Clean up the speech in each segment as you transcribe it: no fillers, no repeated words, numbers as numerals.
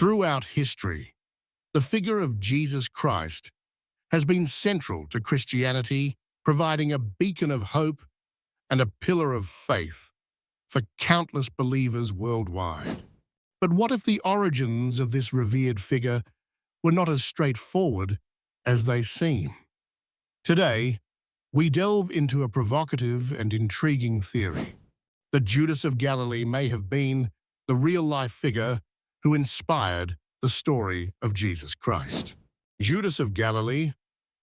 Throughout history, the figure of Jesus Christ has been central to Christianity, providing a beacon of hope and a pillar of faith for countless believers worldwide. But what if the origins of this revered figure were not as straightforward as they seem? Today, we delve into a provocative and intriguing theory that Judas of Galilee may have been the real-life figure who inspired the story of Jesus Christ. Judas of Galilee,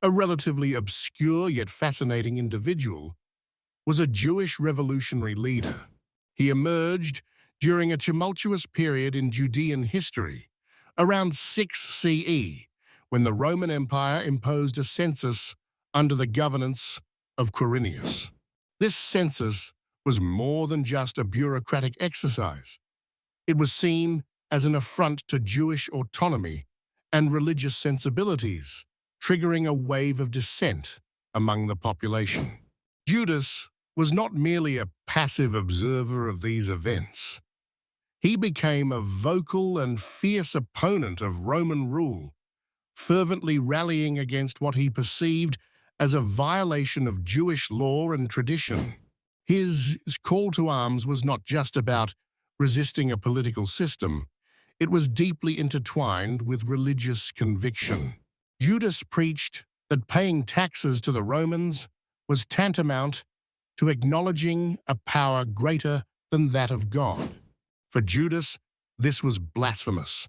a relatively obscure yet fascinating individual, was a Jewish revolutionary leader. He emerged during a tumultuous period in Judean history, around 6 CE, when the Roman Empire imposed a census under the governance of Quirinius. This census was more than just a bureaucratic exercise. It was seen as an affront to Jewish autonomy and religious sensibilities, triggering a wave of dissent among the population. Judas was not merely a passive observer of these events. He became a vocal and fierce opponent of Roman rule, fervently rallying against what he perceived as a violation of Jewish law and tradition. His call to arms was not just about resisting a political system. It was deeply intertwined with religious conviction. Judas preached that paying taxes to the Romans was tantamount to acknowledging a power greater than that of God. For Judas, this was blasphemous,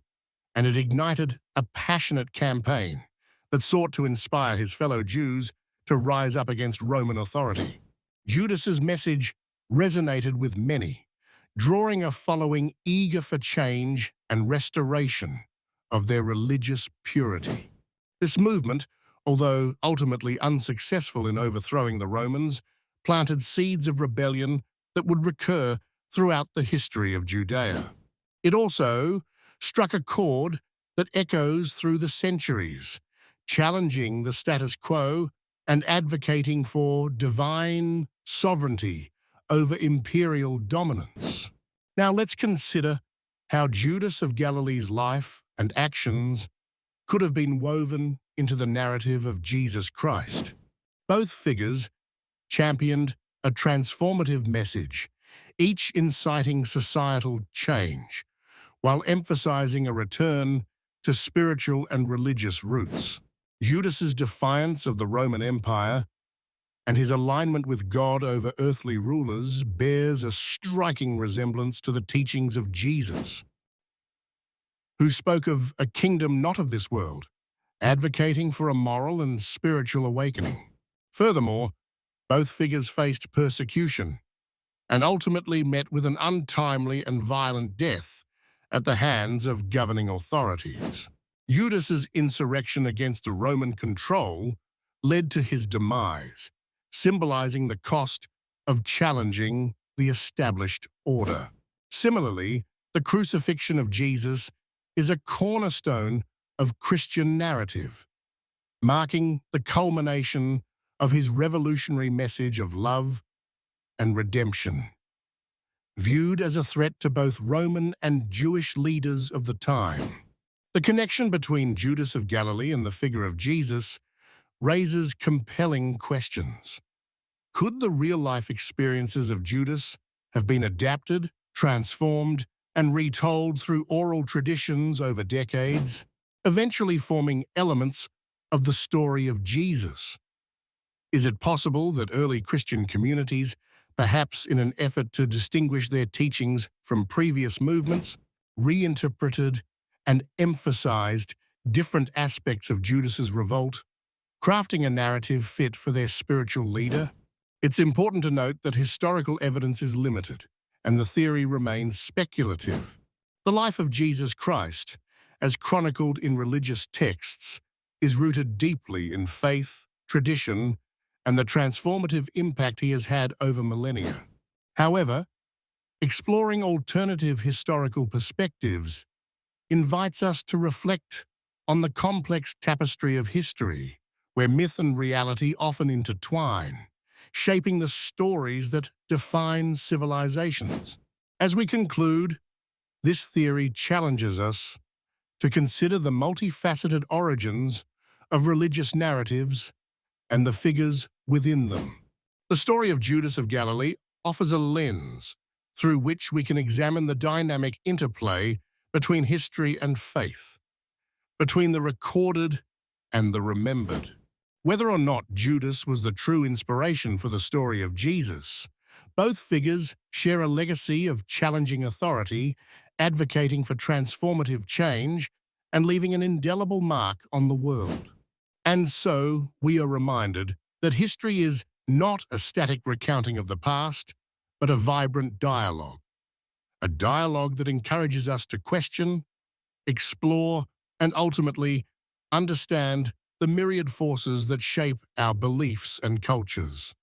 and it ignited a passionate campaign that sought to inspire his fellow Jews to rise up against Roman authority. Judas's message resonated with many, drawing a following eager for change and restoration of their religious purity. This movement, although ultimately unsuccessful in overthrowing the Romans, planted seeds of rebellion that would recur throughout the history of Judea. It also struck a chord that echoes through the centuries, challenging the status quo and advocating for divine sovereignty over imperial dominance. Now let's consider how Judas of Galilee's life and actions could have been woven into the narrative of Jesus Christ. Both figures championed a transformative message, each inciting societal change, while emphasizing a return to spiritual and religious roots. Judas's defiance of the Roman Empire and his alignment with God over earthly rulers bears a striking resemblance to the teachings of Jesus, who spoke of a kingdom not of this world, advocating for a moral and spiritual awakening. Furthermore, both figures faced persecution and ultimately met with an untimely and violent death at the hands of governing authorities. Judas's insurrection against the Roman control led to his demise, symbolizing the cost of challenging the established order. Similarly, the crucifixion of Jesus is a cornerstone of Christian narrative, marking the culmination of his revolutionary message of love and redemption. Viewed as a threat to both Roman and Jewish leaders of the time, the connection between Judas of Galilee and the figure of Jesus raises compelling questions. Could the real-life experiences of Judas have been adapted, transformed, and retold through oral traditions over decades, eventually forming elements of the story of Jesus? Is it possible that early Christian communities, perhaps in an effort to distinguish their teachings from previous movements, reinterpreted and emphasized different aspects of Judas's revolt, crafting a narrative fit for their spiritual leader? It's important to note that historical evidence is limited, and the theory remains speculative. The life of Jesus Christ, as chronicled in religious texts, is rooted deeply in faith, tradition, and the transformative impact he has had over millennia. However, exploring alternative historical perspectives invites us to reflect on the complex tapestry of history, where myth and reality often intertwine, shaping the stories that define civilizations. As we conclude, this theory challenges us to consider the multifaceted origins of religious narratives and the figures within them. The story of Judas of Galilee offers a lens through which we can examine the dynamic interplay between history and faith, between the recorded and the remembered. Whether or not Judas was the true inspiration for the story of Jesus, both figures share a legacy of challenging authority, advocating for transformative change, and leaving an indelible mark on the world. And so we are reminded that history is not a static recounting of the past, but a vibrant dialogue. A dialogue that encourages us to question, explore, and ultimately understand the myriad forces that shape our beliefs and cultures.